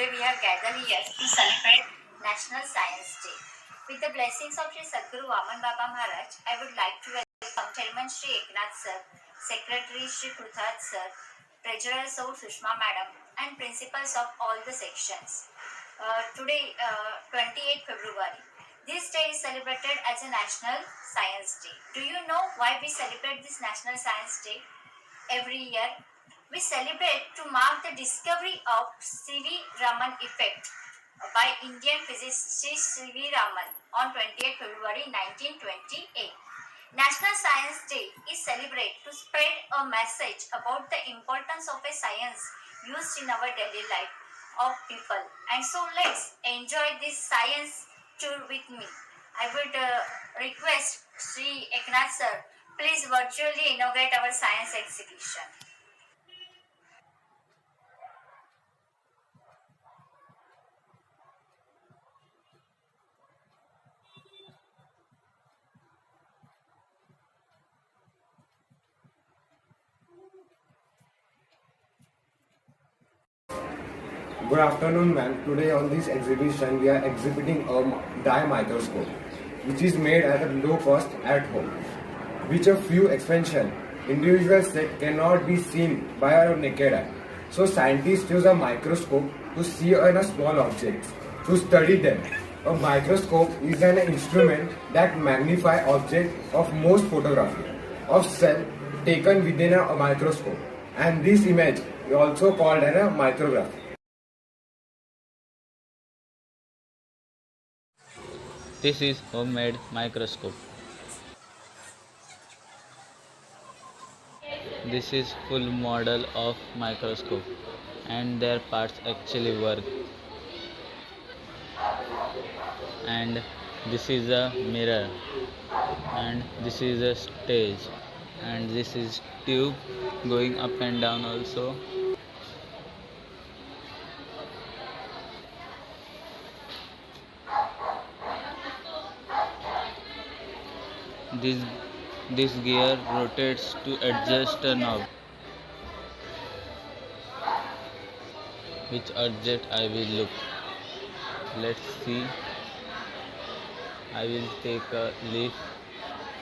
today we have gathered here to celebrate National Science Day. With the blessings of Sri Sadguru Vaman Baba Maharaj, I would like to welcome Chairman Sri Eknath Sir, Secretary Sri Prudhat Sir, Treasurer Saur Sushma Madam, and principals of all the sections. Today, 28th February, this day is celebrated as a National Science Day. Do you know why we celebrate this National Science Day every year? We celebrate to mark the discovery of C.V. Raman effect by Indian physicist C.V. Raman on 28th February 1928. National Science Day is celebrated to spread a message about the importance of a science used in our daily life of people. And so let's enjoy this science tour with me. I would request Sri Eknath sir, please virtually inaugurate our science exhibition. Good afternoon, ma'am. Today on this exhibition, we are exhibiting a dye microscope, which is made at a low cost at home, which a few expansion individual set cannot be seen by our naked eye. So scientists use a microscope to see a small objects, to study them. A microscope is an instrument that magnify object of most photography of cell taken within a microscope, and this image is also called a micrograph. This is homemade microscope. This is full model of microscope and their parts actually work. And this is a mirror and this is a stage and this is tube going up and down also. This this gear rotates to adjust a knob. Which object I will look? Let's see. I will take a leaf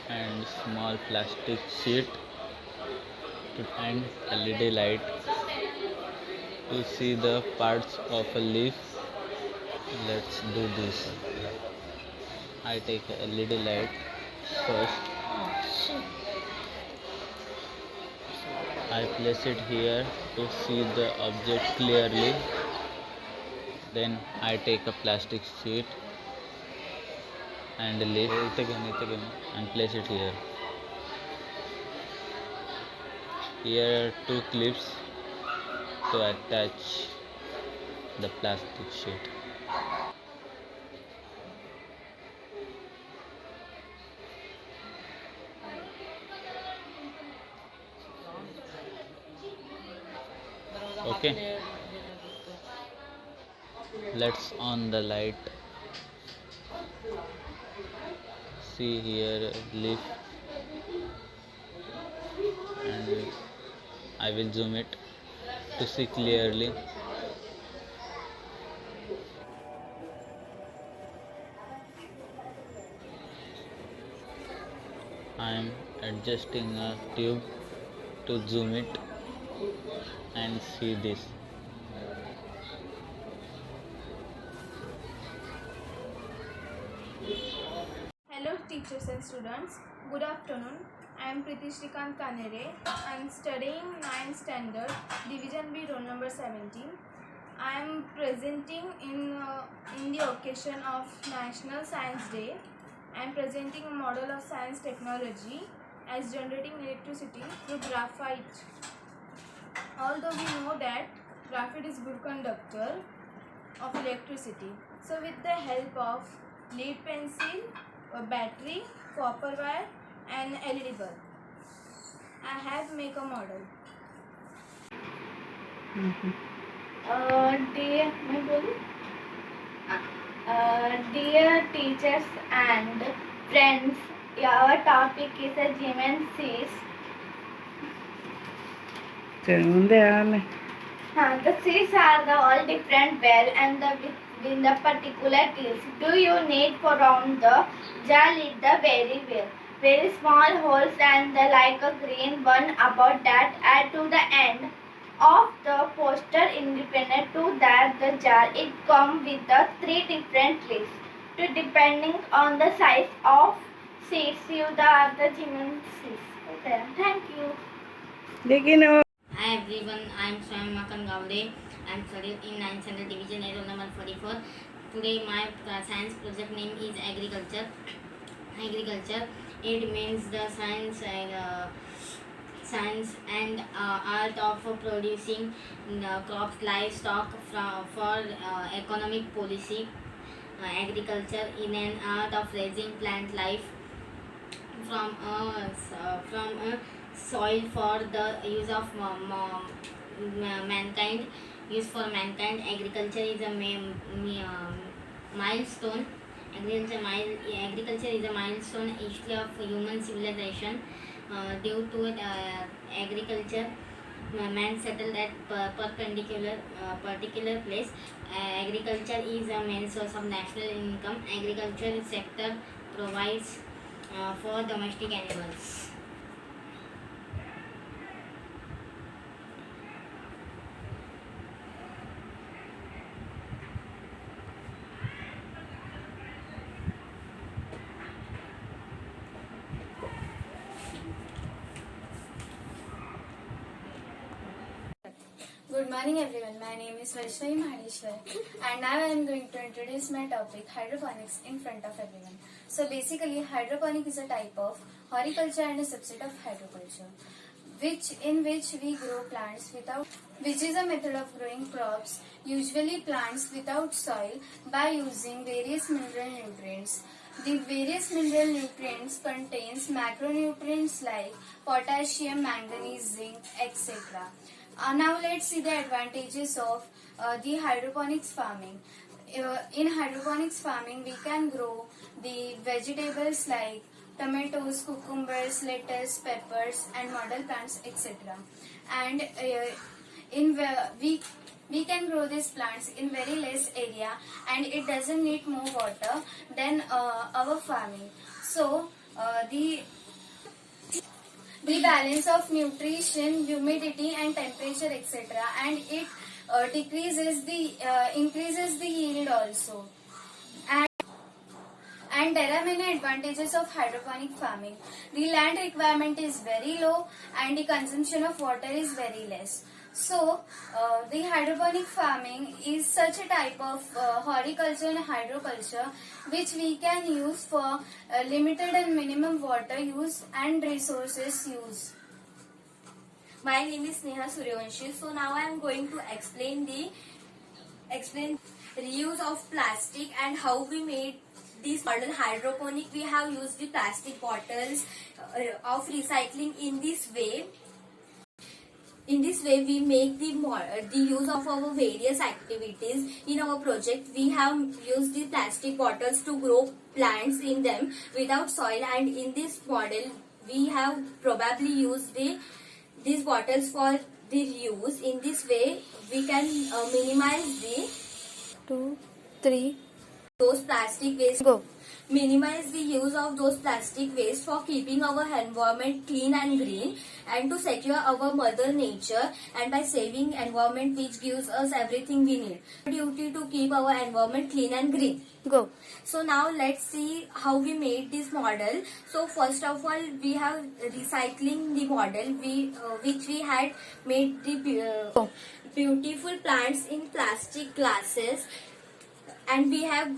and small plastic sheet and LED light to see the parts of a leaf. Let's do this. I take a LED light first. I place it here to see the object clearly. Then I take a plastic sheet and leaf and place it here. Here are two clips to attach the plastic sheet. Okay, let's on the light. See here leaf and I will zoom it to see clearly. I am adjusting a tube to zoom it and see this. Hello teachers and students, good afternoon. I am Priti Shrikant Kanere. I am studying 9th standard, Division B, roll number 17. I am presenting in the occasion of National Science Day. I am presenting a model of science technology as generating electricity through graphite. Although we know that graphite is good conductor of electricity, so with the help of lead pencil, a battery, copper wire and LED bulb, I have make a model. Dear teachers and friends, our topic is a GMNCs. The seeds are the all different well and within the particular tills. Do you need for round the jar lid the very well. Very small holes and the like a green one about that add to the end of the poster independent to that the jar. It come with the three different lists to depending on the size of seeds you the dimensions. Thank you. Hi everyone, I am Swam Makan Gaude. I am studying in 9th Standard Division A, roll number 44. Today my science project name is agriculture. Agriculture, it means the science and art of producing crops, livestock for economic policy. Agriculture in an art of raising plant life from a soil for the use of mankind, use for mankind. Agriculture is a milestone. Agriculture is a milestone history of human civilization. Due to agriculture, man settled at particular place. Agriculture is a main source of national income. Agriculture sector provides for domestic animals. Good morning everyone, my name is Vaishnavi Maheshwar and now I am going to introduce my topic hydroponics in front of everyone. So basically hydroponic is a type of horticulture and a subset of hydroculture in which we grow plants which is a method of growing crops, usually plants without soil, by using various mineral nutrients. The various mineral nutrients contains macronutrients like potassium, manganese, zinc, etc. Now let's see the advantages of the hydroponics farming. In hydroponics farming, we can grow the vegetables like tomatoes, cucumbers, lettuce, peppers, and model plants, etc. And we can grow these plants in very less area, and it doesn't need more water than our farming. So the balance of nutrition, humidity and temperature, etc. and it increases the yield also. And there are many advantages of hydroponic farming. The land requirement is very low and the consumption of water is very less. So, the hydroponic farming is such a type of horticulture and hydroculture which we can use for limited and minimum water use and resources use. My name is Neha Suryavanshi. So now I am going to explain reuse of plastic and how we made this modern hydroponic. We have used the plastic bottles of recycling in this way. In this way, we make the use of our various activities. In our project, we have used the plastic bottles to grow plants in them without soil, and in this model, we have probably used these bottles for the reuse. In this way, we can minimize those plastic waste. Minimize the use of those plastic waste for keeping our environment clean and green, and to secure our mother nature, and by saving environment which gives us everything we need. Duty to keep our environment clean and green. Go. So now let's see how we made this model. So first of all, we have recycling the model which we had made the beautiful plants in plastic glasses, and we have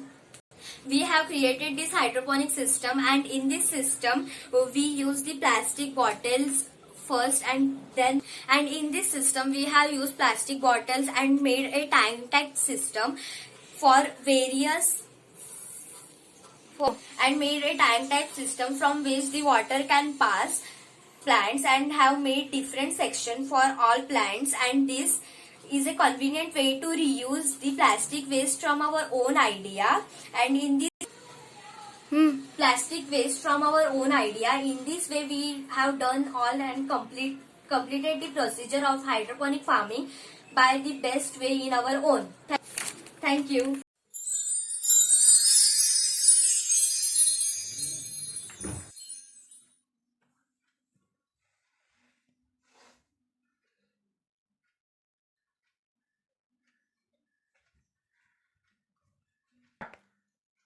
created this hydroponic system, and in this system we use the plastic bottles first, and in this system we have used plastic bottles and made a tank system for various and made a tank type system from which the water can pass plants, and have made different sections for all plants, and this is a convenient way to reuse the plastic waste from our own idea. And in this plastic waste from our own idea, in this way we have done all and completed the procedure of hydroponic farming by the best way in our own. Thank you.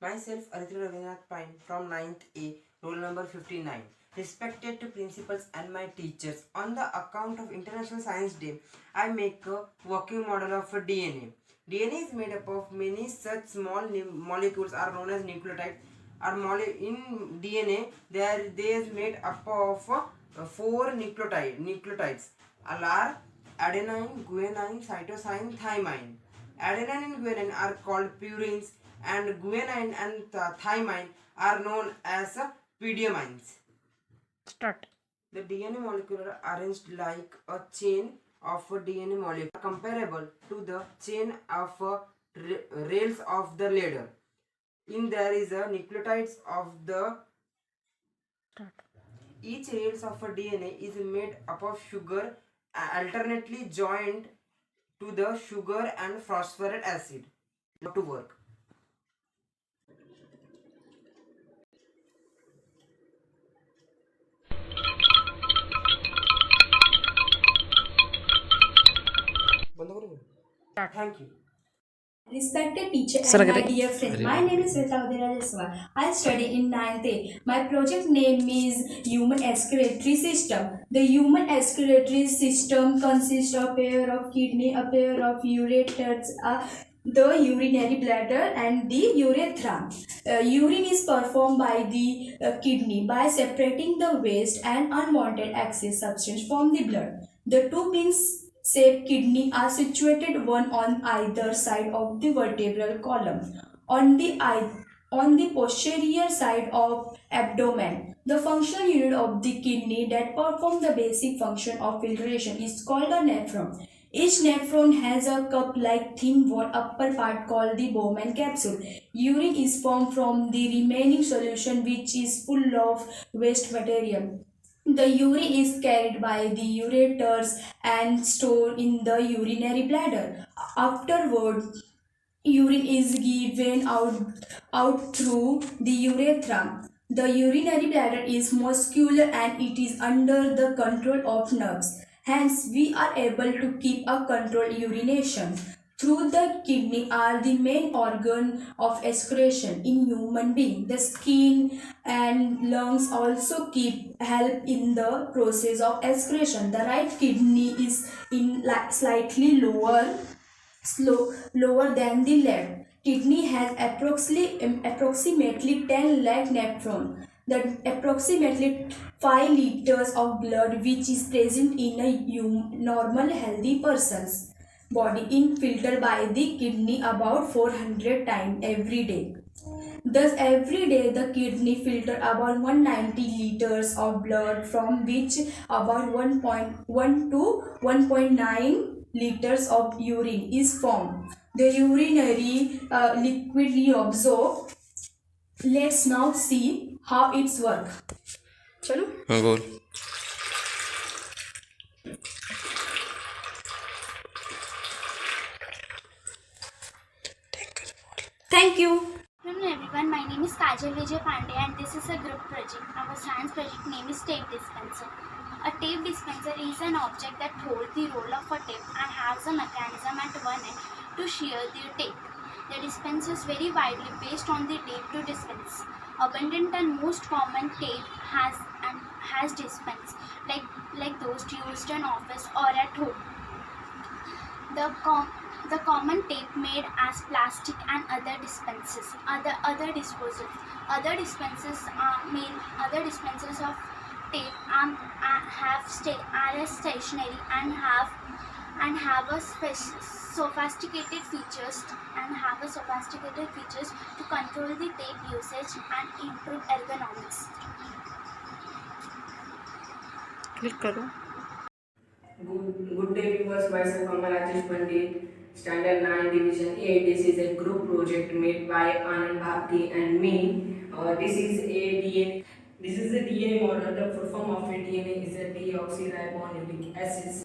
Myself, Arithra Ravinath Pine from 9th A, roll number 59. Respected principals and my teachers, on the account of International Science Day, I make a working model of a DNA. DNA is made up of many such small molecules are known as nucleotides. In DNA, they is made up of 4 nucleotides. Are adenine, guanine, cytosine, thymine. Adenine and guanine are called purines, and guanine and thymine are known as pyridamines. Start. The DNA molecule are arranged like a chain of a DNA molecule comparable to the chain of rails of the ladder. In there is a nucleotides of the each rails of a DNA is made up of sugar alternately joined to the sugar and phosphoric acid. Now to work. Thank you. Respected teacher and my dear friend, my name is Vitaudira Jaswal. I study in 9th A. My project name is Human Excretory System. The human excretory system consists of a pair of kidney, a pair of ureters, the urinary bladder and the urethra. Urine is performed by the kidney by separating the waste and unwanted excess substance from the blood. The two pin-shaped kidney are situated one on either side of the vertebral column. On the posterior side of abdomen, the functional unit of the kidney that performs the basic function of filtration is called a nephron. Each nephron has a cup-like thin wall upper part called the Bowman capsule. Urine is formed from the remaining solution which is full of waste material. The urine is carried by the ureters and stored in the urinary bladder. Afterward, urine is given out through the urethra. The urinary bladder is muscular and it is under the control of nerves. Hence, we are able to keep a controlled urination. Through the kidney are the main organ of excretion in human being. The skin and lungs also help in the process of excretion. The right kidney is slightly lower than the left. Kidney has approximately 10 lakh nephron. The approximately 5 liters of blood which is present in a normal healthy person's body is filtered by the kidney about 400 times every day. Thus, every day the kidney filter about 190 liters of blood, from which about 1.1 to 1.9 liters of urine is formed. The urinary liquid reabsorb. Let's now see how it's work. Chalo? Goal. Thank you. Hello everyone, my name is Kajal Vijay Pandey and this is a group project. Our science project name is tape dispenser. A tape dispenser is an object that holds the roll of a tape and has a mechanism at one end to shear the tape. The dispensers vary widely based on the tape to dispense. Abundant and most common tape has dispense like those used in office or at home. The common tape made as plastic and other dispenses, other disposal. Other dispensers of tape are stationary and have a sophisticated features to control the tape usage and improve ergonomics. Click करो. Good day viewers, myself Amal Rajesh Pandit, Standard 9 Division A. This is a group project made by Anand Bharti and me. This is a DNA model. The full form of a DNA is a deoxyribonucleic acid.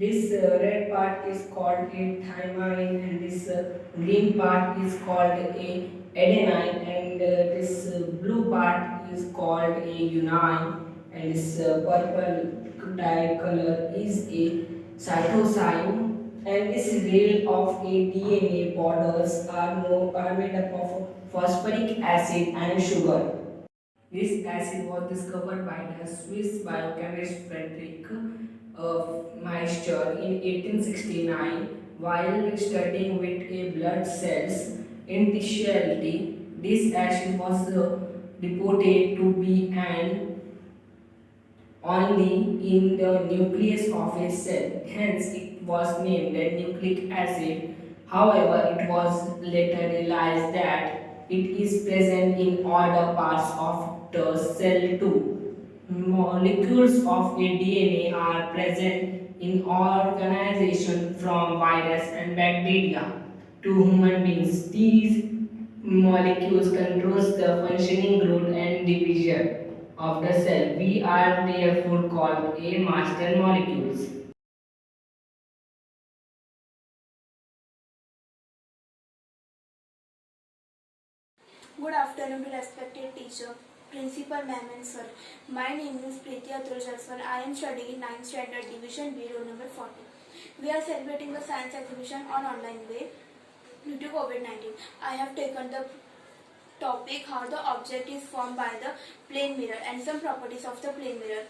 This red part is called a thymine, and this green part is called a adenine, and this blue part is called a unine, and this purple dye color is a cytosine. And this rail of a DNA borders are made up of phosphoric acid and sugar. This acid was discovered by the Swiss biochemist Friedrich Meister in 1869 while studying with a blood cells initiality. This acid was reported to be an only in the nucleus of a cell, hence it was named as nucleic acid. However, it was later realized that it is present in other parts of the cell too. Molecules of a DNA are present in organization from virus and bacteria to human beings. These molecules controls the functioning, growth and division of the cell. We are therefore called a master molecules. Good afternoon, respected teacher, principal, ma'am and sir. My name is Preeti Atul Jaswal. I am studying in 9th standard division B, roll number 40. We are celebrating the science exhibition on online way due to COVID-19. I have taken the topic how the object is formed by the plane mirror and some properties of the plane mirror.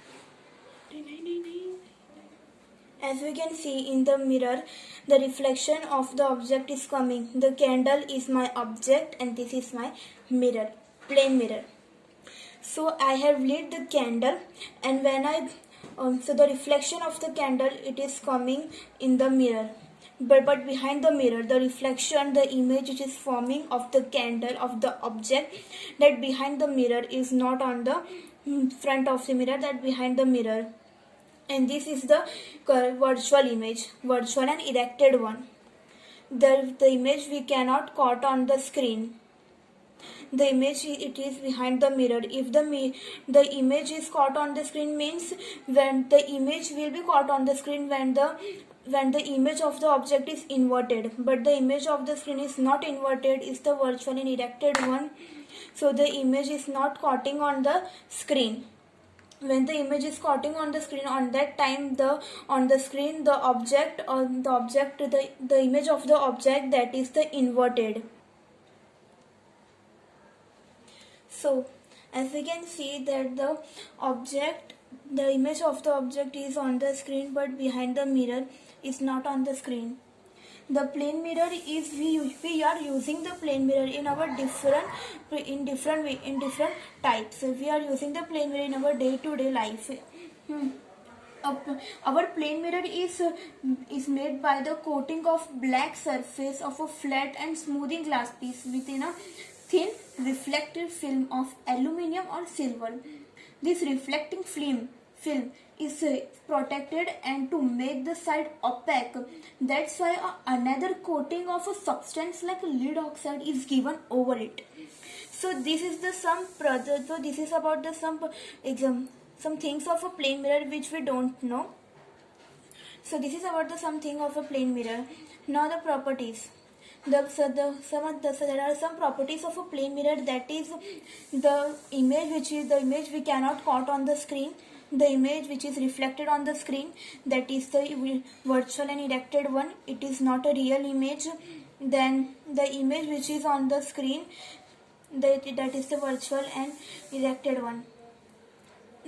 As we can see in the mirror, the reflection of the object is coming. The candle is my object and this is my mirror, plane mirror. So I have lit the candle, and when I so the reflection of the candle, it is coming in the mirror. But behind the mirror, the reflection, the image which is forming of the candle, of the object, that behind the mirror is not on the front of the mirror, that behind the mirror. And this is the virtual image, virtual and erected one. The image we cannot caught on the screen. The image, it is behind the mirror. If the image is caught on the screen, means when the image will be caught on the screen when the image of the object is inverted, but the image of the screen is not inverted, is the virtual and erected one. So the image is not caught on the screen. When the image is caught on the screen, on that time on the screen the image of the object, that is the inverted. So as we can see that the image of the object is on the screen, but behind the mirror is not on the screen. The plane mirror is we are using the plane mirror in our different types. So we are using the plane mirror in our day-to-day life. Our plane mirror is made by the coating of black surface of a flat and smoothing glass piece within a thin reflective film of aluminium or silver. This reflecting film is protected and to make the side opaque. That's why another coating of a substance like lead oxide is given over it. So this is this is about the some things of a plane mirror which we don't know. So this is about some thing of a plane mirror. Now the properties. There are some properties of a plane mirror, that is the image we cannot caught on the screen, the image which is reflected on the screen, that is the virtual and erected one, it is not a real image. Then the image which is on the screen, that is the virtual and erected one.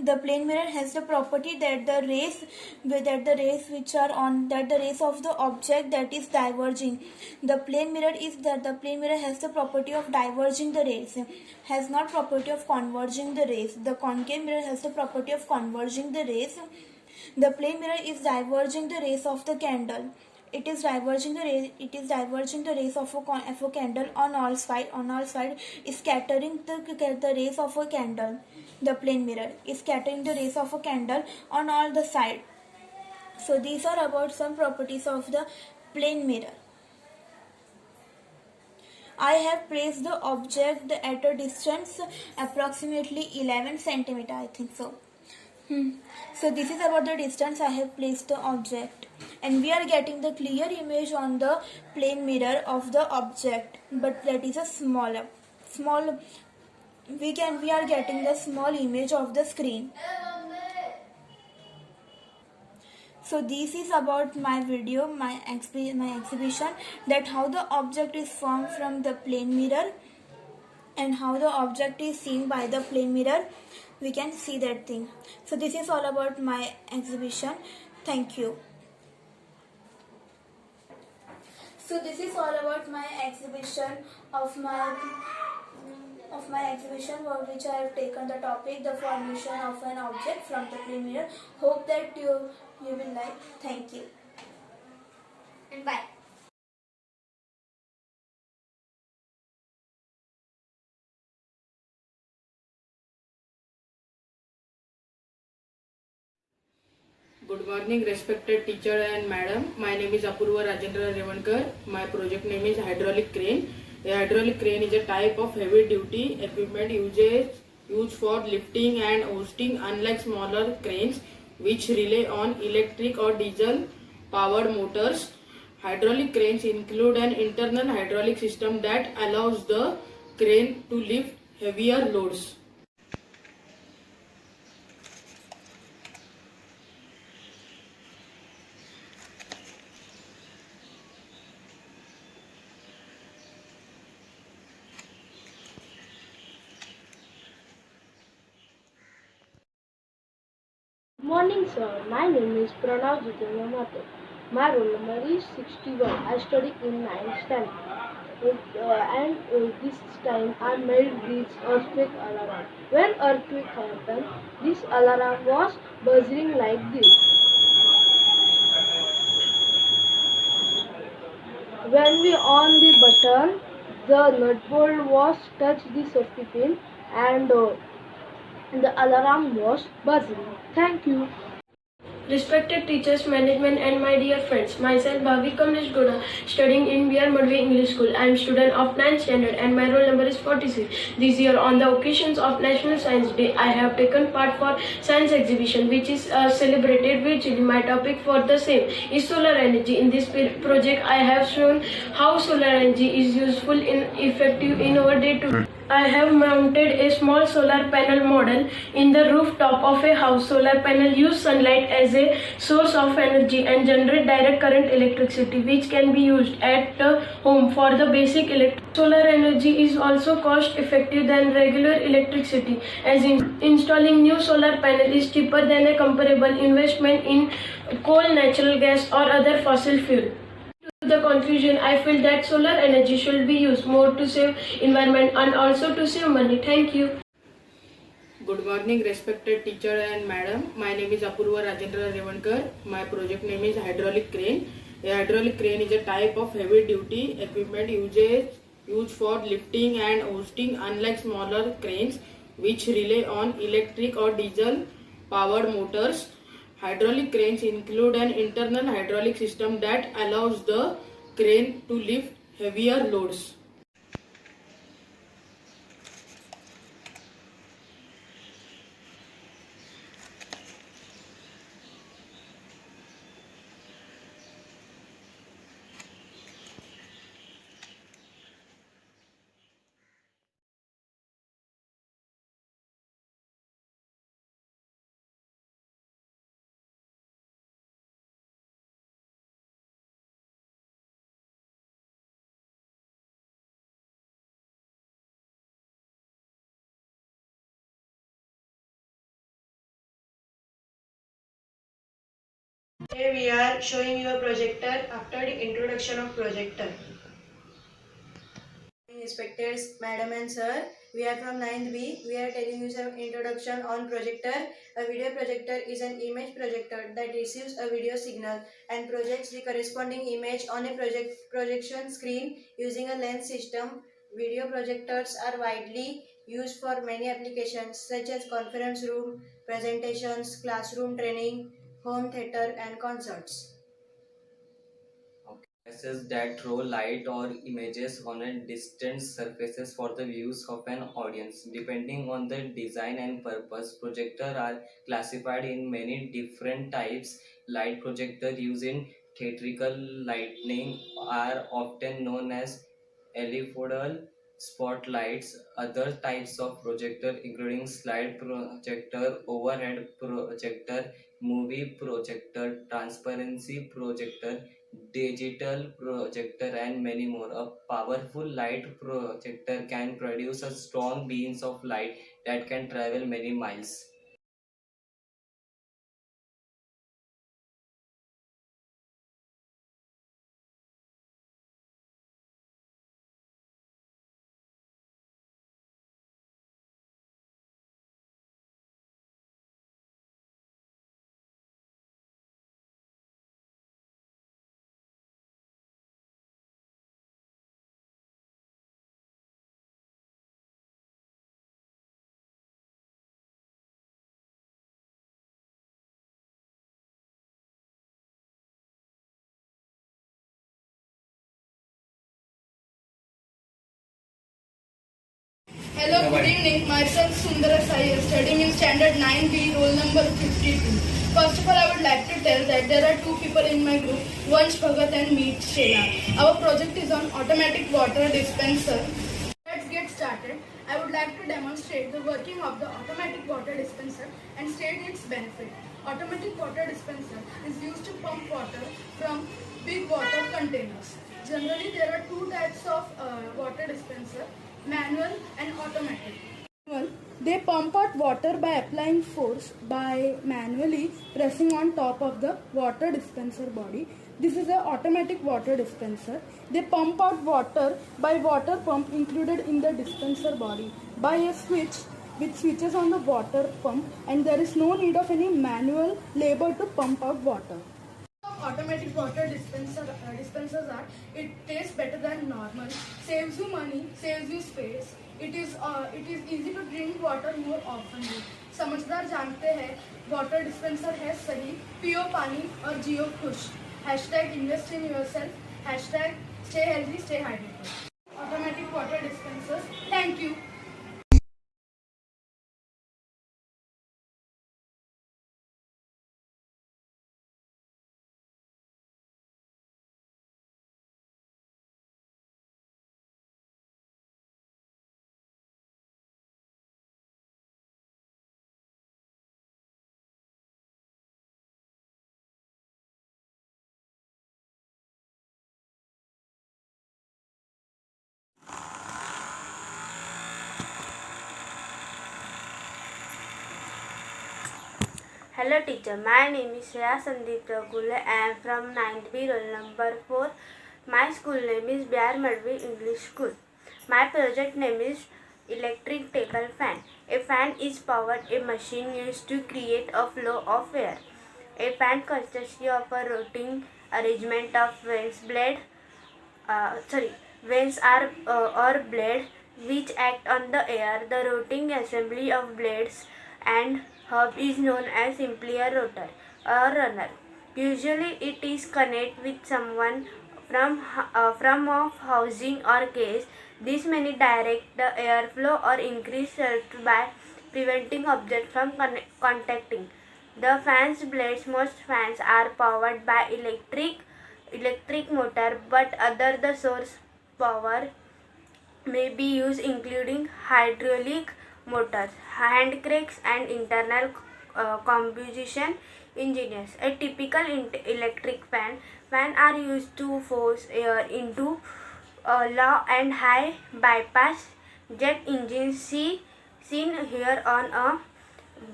The plane mirror has the property that the rays of the object that is diverging. The plane mirror has the property of diverging the rays, has not property of converging the rays. The concave mirror has the property of converging the rays. The plane mirror is diverging the rays of the candle. It is diverging the rays of a candle on all side, is scattering the rays of a candle. The plane mirror is scattering the rays of a candle on all the side. So these are about some properties of the plane mirror. I have placed the object at a distance approximately 11 centimeter, I think so. So this is about the distance I have placed the object. and we are getting the clear image on the plane mirror of the object, but that is a small we are getting the small image of the screen. So this is about my video, my exhibition, that how the object is formed from the plane mirror and how the object is seen by the plane mirror. We can see that thing. So this is all about my exhibition. Thank you. So this is all about my exhibition of my exhibition for which I have taken the topic the formation of an object from the plane mirror. Hope that you will like. Thank you. And bye. Good morning, respected teacher and madam. My name is Apurva Rajendra Revankar. My project name is hydraulic crane. A hydraulic crane is a type of heavy duty equipment used for lifting and hoisting, unlike smaller cranes which rely on electric or diesel powered motors. Hydraulic cranes include an internal hydraulic system that allows the crane to lift heavier loads. Good morning, sir. My name is Pranav Jitendra Mathur. My roll number is 61. I study in 9th standard. This time I made this earthquake alarm. When earthquake happened, this alarm was buzzing like this. When we on the button, the nut bolt was touched the safety pin and the alarm was buzzing. Thank you. Respected teachers, management and my dear friends, myself Bhavi Kamlesh Goda, studying in B.R. Madhvi English School. I am student of 9th standard and my roll number is 46. This year on the occasions of National Science Day, I have taken part for science exhibition which is celebrated virtually. My topic for the same is solar energy. In this project, I have shown how solar energy is useful and effective in our day-to-day. I have mounted a small solar panel model in the rooftop of a house. Solar panel use sunlight as a source of energy and generate direct current electricity which can be used at home for the basic electricity. Solar energy is also cost effective than regular electricity, as installing new solar panel is cheaper than a comparable investment in coal, natural gas or other fossil fuel. To the conclusion, I feel that solar energy should be used more to save environment and also to save money. Thank you. Good morning, respected teacher and madam. My name is Apurva Rajendra Revankar. My project name is hydraulic crane. A hydraulic crane is a type of heavy duty equipment used for lifting and hoisting, unlike smaller cranes which rely on electric or diesel powered motors. Hydraulic cranes include an internal hydraulic system that allows the crane to lift heavier loads. Today we are showing you a projector after the introduction of projector. Respected Madam and Sir, we are from 9th B. We are telling you some introduction on projector. A video projector is an image projector that receives a video signal and projects the corresponding image on a projection screen using a lens system. Video projectors are widely used for many applications such as conference room, presentations, classroom training, home theater and concerts. Devices that throw light or images on a distant surfaces for the views of an audience. Depending on the design and purpose, projectors are classified in many different types. Light projector used in theatrical lighting are often known as ellipsoidal spotlights. Other types of projector, including slide projector, overhead projector, movie projector, transparency projector, digital projector, and many more. A powerful light projector can produce a strong beams of light that can travel many miles. Hello, good evening. Myself Sundara Sai, studying in standard 9B, roll number 52. First of all, I would like to tell that there are two people in my group, Vansh Bhagat and Meet Sheila. Our project is on automatic water dispenser. Let's get started. I would like to demonstrate the working of the automatic water dispenser and state its benefit. Automatic water dispenser is used to pump water from big water containers. Generally, there are two types of water dispenser, manual and automatic. Manual, they pump out water by applying force by manually pressing on top of the water dispenser body. This is an automatic water dispenser. They pump out water by water pump included in the dispenser body by a switch which switches on the water pump, and there is no need of any manual labor to pump out water. Automatic water dispensers are, it tastes better than normal, saves you money, saves you space. It is easy to drink water more often. समझदार जानते हैं water dispenser है सही, पियो पानी और जियो खुश. #invest in yourself. #stay healthy, stay hydrated. Automatic water dispensers. Thank you. Hello teacher, my name is Shreya Sandeep Ragule. I am from 9th B, roll number 4. My school name is B.R. Madhvi English School. My project name is electric table fan. A fan is powered a machine used to create a flow of air. A fan consists of a rotating arrangement of vanes or blade which act on the air. The rotating assembly of blades and hub is known as simply a rotor or runner. Usually it is connected with someone from of housing or case. This may direct the airflow or increase shelter by preventing objects from contacting. The fan's blades, most fans are powered by electric motor, but other the source power may be used including hydraulic motors, hand cranks and internal combustion engines. A typical electric fan are used to force air into low and high bypass jet engines seen here on a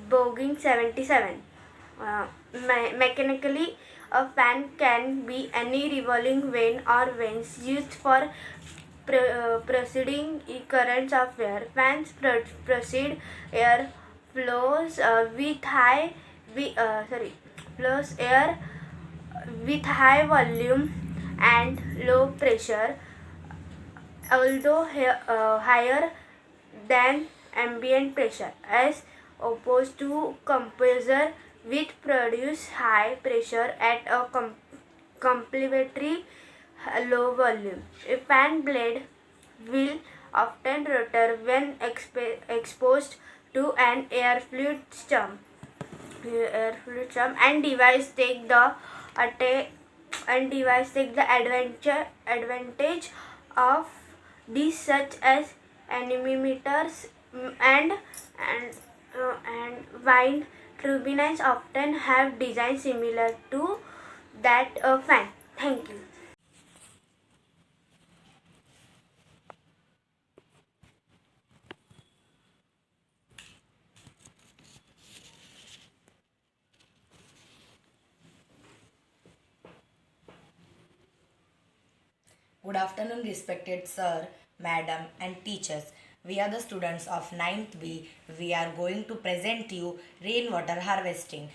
Boeing 77. Mechanically, a fan can be any revolving vane or vanes used for proceeding currents of air. Fans proceed air flows flows air with high volume and low pressure, although higher than ambient pressure, as opposed to compressor which produce high pressure at a complementary low volume. A fan blade will often rotate when exposed to an air fluid stream, and device take the and device take the advantage of these, such as anemometers and wind turbines often have designs similar to that fan. Thank you. Good afternoon, respected sir, madam, and teachers. We are the students of 9th B. We are going to present you rainwater harvesting.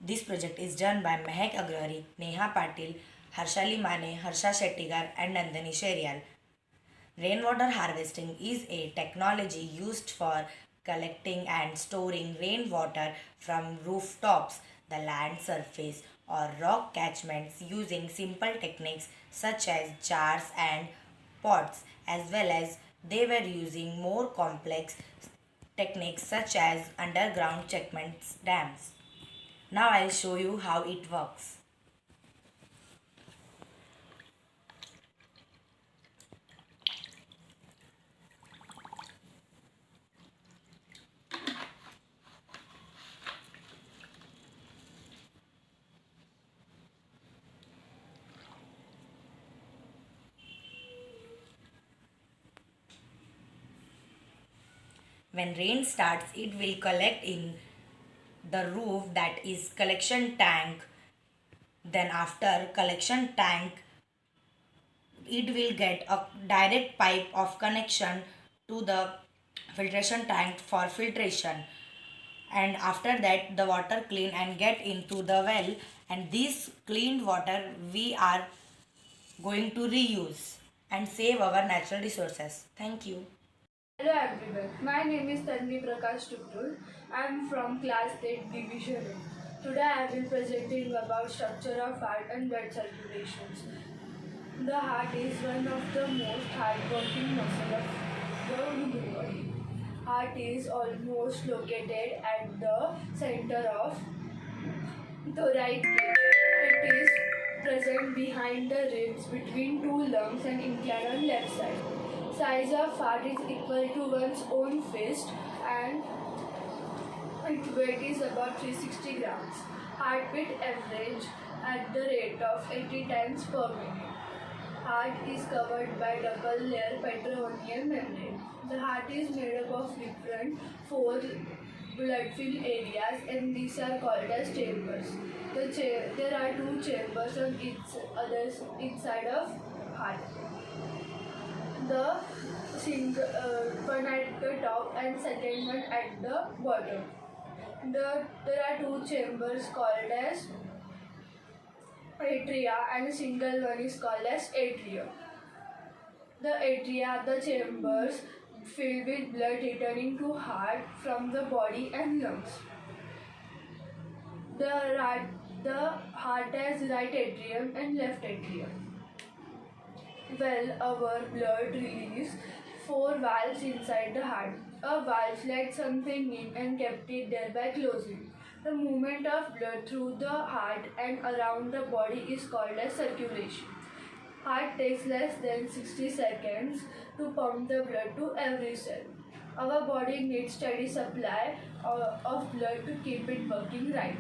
This project is done by Mehak Agrari, Neha Patil, Harshali Mane, Harsha Shettigar, and Nandani Sherial. Rainwater harvesting is a technology used for collecting and storing rainwater from rooftops, the land surface, or rock catchments using simple techniques such as jars and pots, as well as they were using more complex techniques such as underground checkments dams. Now I'll show you how it works. When rain starts, it will collect in the roof, that is collection tank. Then after collection tank, it will get a direct pipe of connection to the filtration tank for filtration, and after that the water clean and get into the well, and this cleaned water we are going to reuse and save our natural resources. Thank you. Hello everyone, my name is Tanvi Prakash Tuktul. I am from class 8 division A. Today I will presenting about structure of heart and blood circulations. The heart is one of the most hard-working muscles of the human body. Heart is almost located at the center of the right cage. It is present behind the ribs between two lungs and inclined on left side. Size of heart is equal to one's own fist and its weight is about 360 grams. Heartbeat average at the rate of 80 times per minute. Heart is covered by double layer peritoneal membrane. The heart is made up of different 4 blood-filled areas, and these are called as chambers. There are 2 chambers on each side of heart. The one at the top and second one at the bottom. There are 2 chambers called as atria and a single one is called as atrium. The atria, the chambers filled with blood returning to heart from the body and lungs. The heart has right atrium and left atrium. Well, our blood releases 4 valves inside the heart. A valve let something in and kept it there by closing. The movement of blood through the heart and around the body is called as circulation. Heart takes less than 60 seconds to pump the blood to every cell. Our body needs steady supply of blood to keep it working right.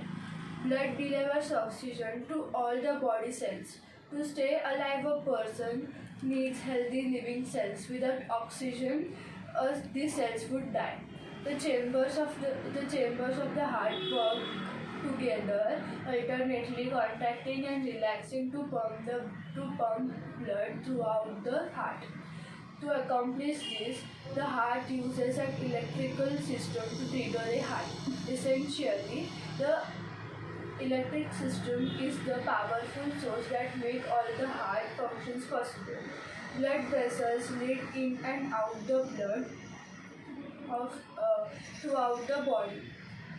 Blood delivers oxygen to all the body cells. To stay alive, a person needs healthy living cells. Without oxygen, these cells would die. The chambers of the heart work together, alternately contracting and relaxing to pump blood throughout the heart. To accomplish this, the heart uses an electrical system to trigger a heart. Essentially, the electric system is the powerful source that makes all the heart functions possible. Blood vessels lead in and out the blood throughout the body.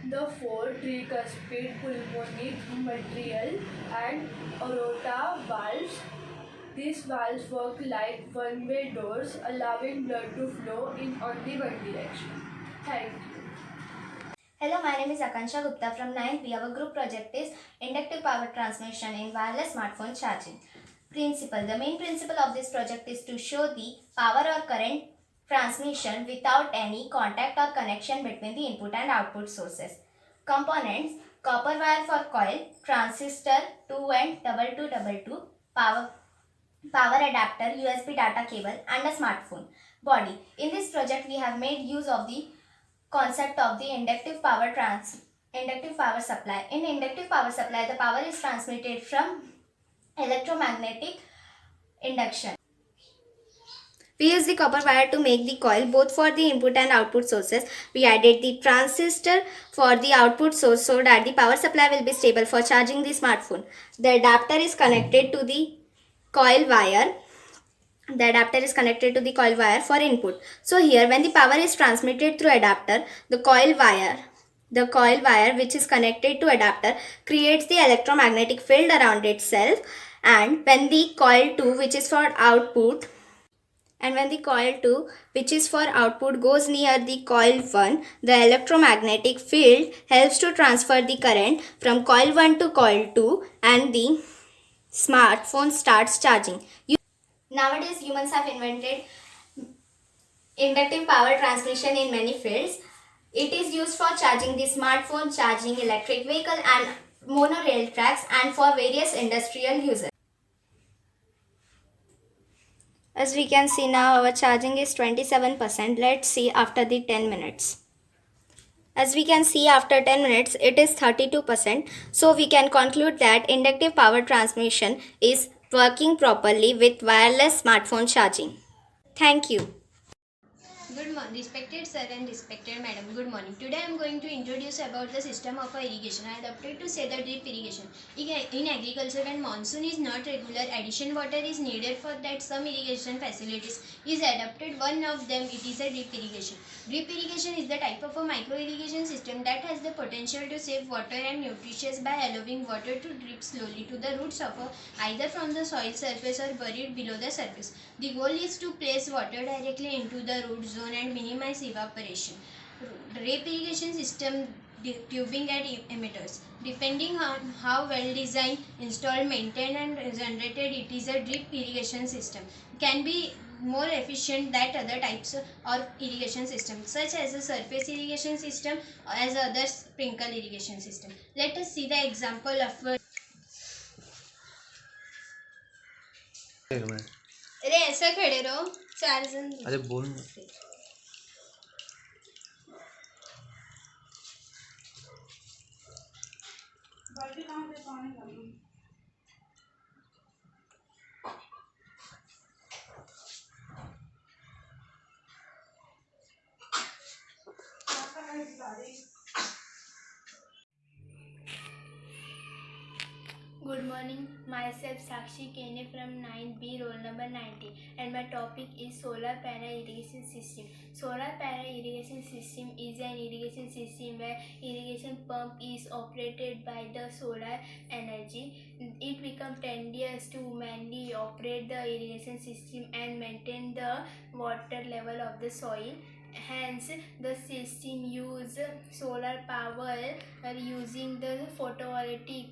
The 4 tricuspid, pulmonic, mitral, and aorta valves. These valves work like one-way doors, allowing blood to flow in only one direction. Thank you. Hello, my name is Akansha Gupta from 9th B. Our group project is Inductive Power Transmission in Wireless Smartphone Charging. Principle. The main principle of this project is to show the power or current transmission without any contact or connection between the input and output sources. Components. Copper wire for coil, transistor, 2 and 2222, power adapter, USB data cable and a smartphone. Body. In this project we have made use of the concept of the inductive power supply. In inductive power supply, the power is transmitted from electromagnetic induction. We use the copper wire to make the coil both for the input and output sources. We added the transistor for the output source so that the power supply will be stable for charging the smartphone. The adapter is connected to the coil wire. For input. So here when the power is transmitted through adapter, the coil wire which is connected to adapter creates the electromagnetic field around itself, and when the coil 2 which is for output goes near the coil 1, the electromagnetic field helps to transfer the current from coil 1 to coil 2 and the smartphone starts charging. Nowadays, humans have invented inductive power transmission in many fields. It is used for charging the smartphone, charging electric vehicle and monorail tracks, and for various industrial uses. As we can see now, our charging is 27%. Let's see after the 10 minutes. As we can see, after 10 minutes, it is 32%. So we can conclude that inductive power transmission is working properly with wireless smartphone charging. Thank you. Good morning, respected sir and respected madam. Good morning. Today I am going to introduce about the system of irrigation. I adopted to say the drip irrigation. In agriculture, when monsoon is not regular, additional water is needed. For that, some irrigation facilities is adopted. One of them, it is a drip irrigation. Drip irrigation is the type of a micro irrigation system that has the potential to save water and nutrients by allowing water to drip slowly to the roots of either from the soil surface or buried below the surface. The goal is to place water directly into the root zone and minimize evaporation. Drip irrigation system tubing and emitters. Depending on how well designed, installed, maintained and generated, it is a drip irrigation system. Can be more efficient than other types of irrigation systems, such as a surface irrigation system or as other sprinkle irrigation system. Let us see the example of अरे ऐसा खड़े रहो, 4 जन. अरे बोल. Good morning, myself Sakshi Kene from 9B, roll number 90, and my topic is solar panel irrigation system. Solar panel irrigation system is an irrigation system where irrigation pump is operated by the solar energy. It becomes tedious to manually operate the irrigation system and maintain the water level of the soil. Hence, the system use solar power using the photovoltaic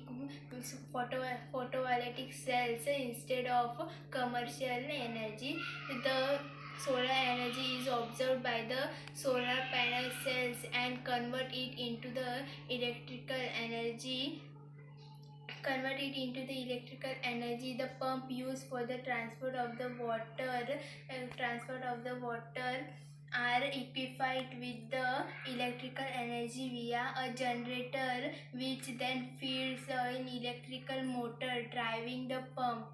cells instead of commercial energy. The solar energy is absorbed by the solar panel cells and convert it into the electrical energy. The pump used for the transport of the water are equipped with the electrical energy via a generator, which then feeds an electrical motor driving the pump.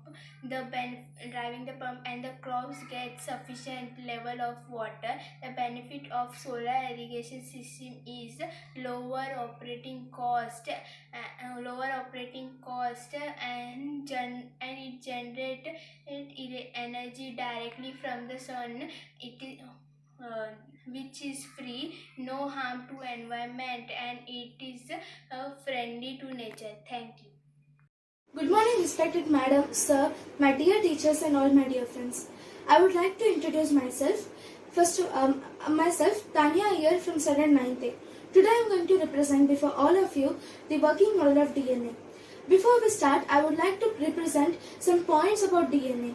And the crops get sufficient level of water. The benefit of solar irrigation system is lower operating cost and it generates energy directly from the sun. Which is free, no harm to environment, and it is friendly to nature. Thank you. Good morning, respected madam, sir, my dear teachers and all my dear friends. I would like to introduce myself. Myself, Tanya here from standard 9th A. Today I am going to represent before all of you the working model of DNA. Before we start, I would like to represent some points about DNA.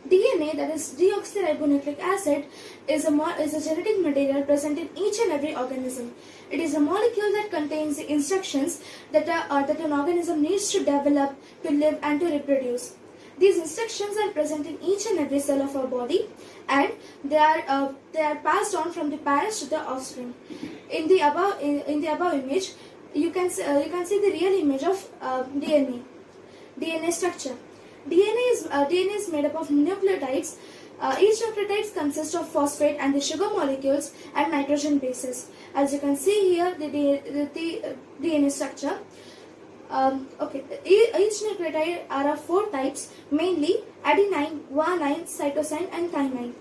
DNA, that is deoxyribonucleic acid, is a genetic material present in each and every organism. It is a molecule that contains the instructions that an organism needs to develop, to live and to reproduce. These instructions are present in each and every cell of our body, and they are passed on from the parents to the offspring. In the above image, you can see the real image of DNA structure. DNA is made up of nucleotides. Each nucleotide consists of phosphate and the sugar molecules and nitrogen bases. As you can see here, the DNA structure. Each nucleotide are of 4 types, mainly adenine, guanine, cytosine and thymine.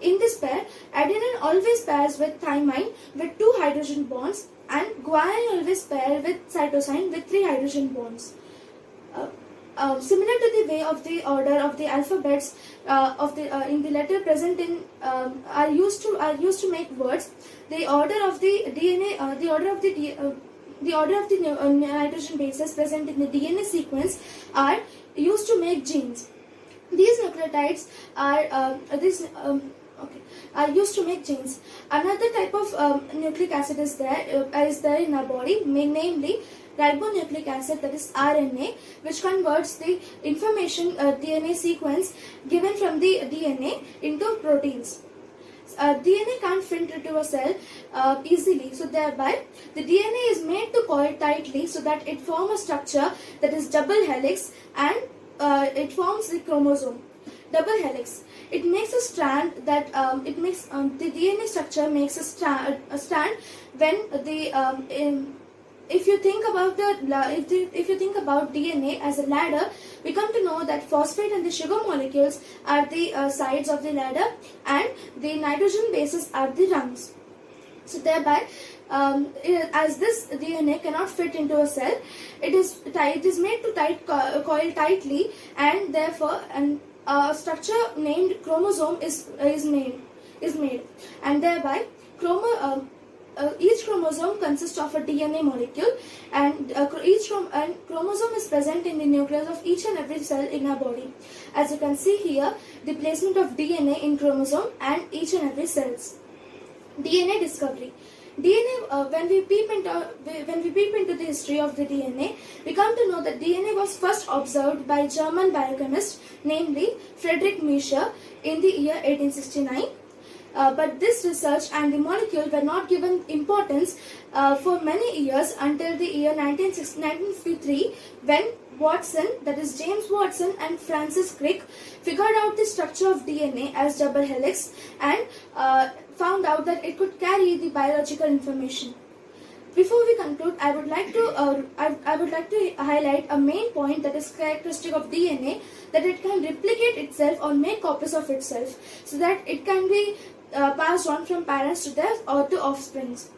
In this pair, adenine always pairs with thymine with 2 hydrogen bonds, and guanine always pairs with cytosine with 3 hydrogen bonds. Similar to the way of the order of the alphabets in the letter present in are used to make words, the order of the DNA, the order of the nitrogen bases present in the DNA sequence are used to make genes. These nucleotides are used to make genes. Another type of nucleic acid is there in our body, namely ribonucleic acid, that is RNA, which converts the information DNA sequence given from the DNA into proteins. DNA can't fit into a cell easily, so thereby the DNA is made to coil tightly so that it forms a structure that is double helix, and it forms the chromosome. Double helix. It makes a strand that the DNA structure makes a strand when the if you think about DNA as a ladder, we come to know that phosphate and the sugar molecules are the sides of the ladder, and the nitrogen bases are the rungs. So thereby, as this DNA cannot fit into a cell, it is made to coil tightly, and therefore a structure named chromosome is made, and thereby each chromosome consists of a DNA molecule, and chromosome is present in the nucleus of each and every cell in our body. As you can see here, the placement of DNA in chromosome and each and every cells. DNA discovery. DNA. When we peep into the history of the DNA, we come to know that DNA was first observed by German biochemist, namely Friedrich Miescher, in the year 1869. But this research and the molecule were not given importance for many years until the year 1953, when Watson, that is James Watson and Francis Crick, figured out the structure of DNA as double helix, and found out that it could carry the biological information. Before we conclude, I would like to highlight a main point that is characteristic of DNA, that it can replicate itself or make copies of itself, so that it can be passed on from parents to their or to offsprings.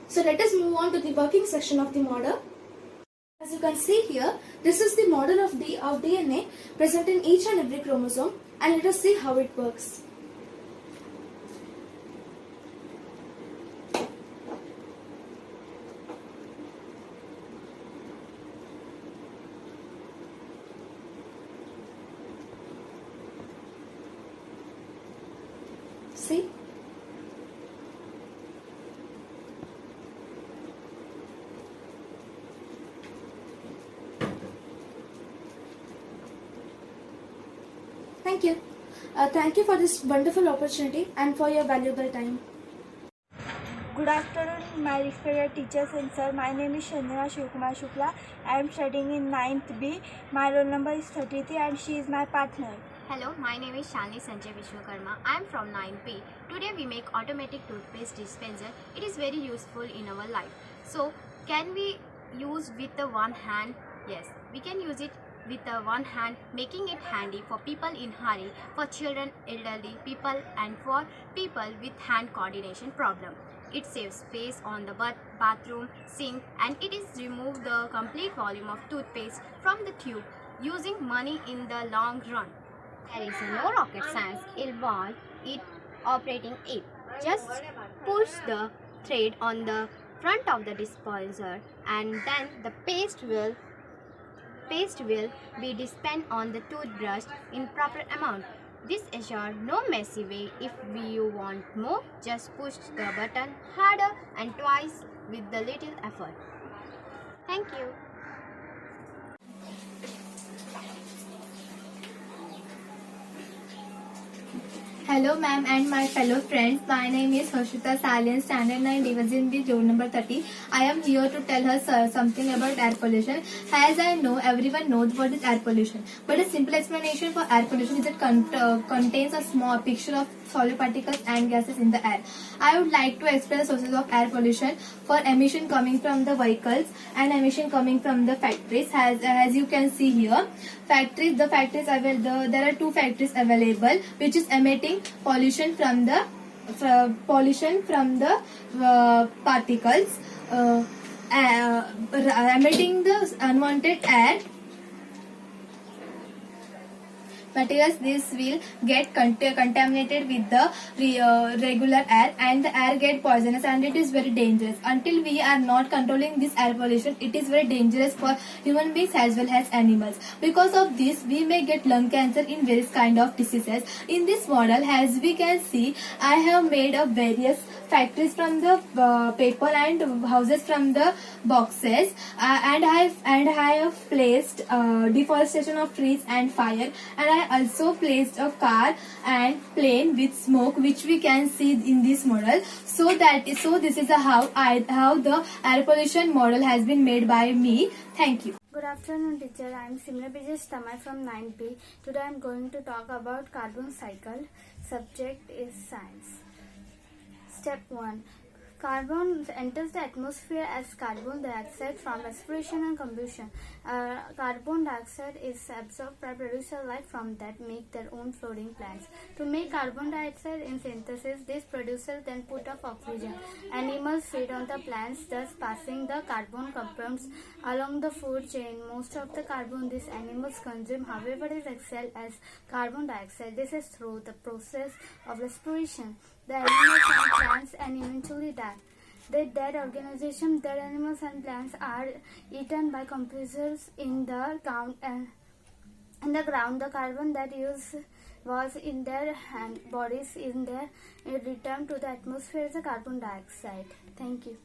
So let us move on to the working section of the model. As you can see here, this is the model of DNA present in each and every chromosome, and let us see how it works. See? Thank you. Thank you for this wonderful opportunity and for your valuable time. Good afternoon, my respected teachers and sir. My name is Chandana Shivkumar Shukla. I am studying in 9th B. My roll number is 33 and she is my partner. Hello, my name is Shalini Sanjay Vishwakarma. I am from 9P. Today we make automatic toothpaste dispenser. It is very useful in our life. So, can we use with the one hand? Yes, we can use it with the one hand, making it handy for people in hurry, for children, elderly people, and for people with hand coordination problem. It saves space on the bathroom sink, and it is remove the complete volume of toothpaste from the tube, using money in the long run. There is no rocket science involved in operating it. Just push the thread on the front of the dispenser, and then the paste will be dispensed on the toothbrush in proper amount. This assures no messy way. If you want more, just push the button harder and twice with the little effort. Thank you. Hello ma'am and my fellow friends. My name is Harshita Salian, Standard 9 Division B, roll number 30. I am here to tell her something about air pollution. As I know, everyone knows what is air pollution. But a simple explanation for air pollution is it contains a small picture of solid particles and gases in the air. I would like to explain the sources of air pollution for emission coming from the vehicles and emission coming from the factories. As you can see here, there are two factories available which is emitting pollution from the particles, emitting the unwanted air materials. This will get contaminated with the regular air, and the air get poisonous, and it is very dangerous. Until we are not controlling this air pollution, it is very dangerous for human beings as well as animals. Because of this, we may get lung cancer in various kind of diseases. In this model, as we can see, I have made up various factories from the paper and houses from the boxes, and I have placed deforestation of trees and fire, and I also placed a car and plane with smoke, which we can see in this model. So this is how the air pollution model has been made by me. Thank you. Good afternoon, teacher. I am Simla Bijesh Tamai from 9P. Today I am going to talk about carbon cycle. Subject is science. Step 1. Carbon enters the atmosphere as carbon dioxide from respiration and combustion. Carbon dioxide is absorbed by producer life from that make their own floating plants. To make carbon dioxide in synthesis, these producers then put off oxygen. Animals feed on the plants, thus passing the carbon compounds along the food chain. Most of the carbon these animals consume, however, is exhaled as carbon dioxide. This is through the process of respiration. The animals and plants and eventually die. The dead animals and plants are eaten by compressors in the ground, and the carbon that was in their bodies in their return to the atmosphere as a carbon dioxide. Thank you.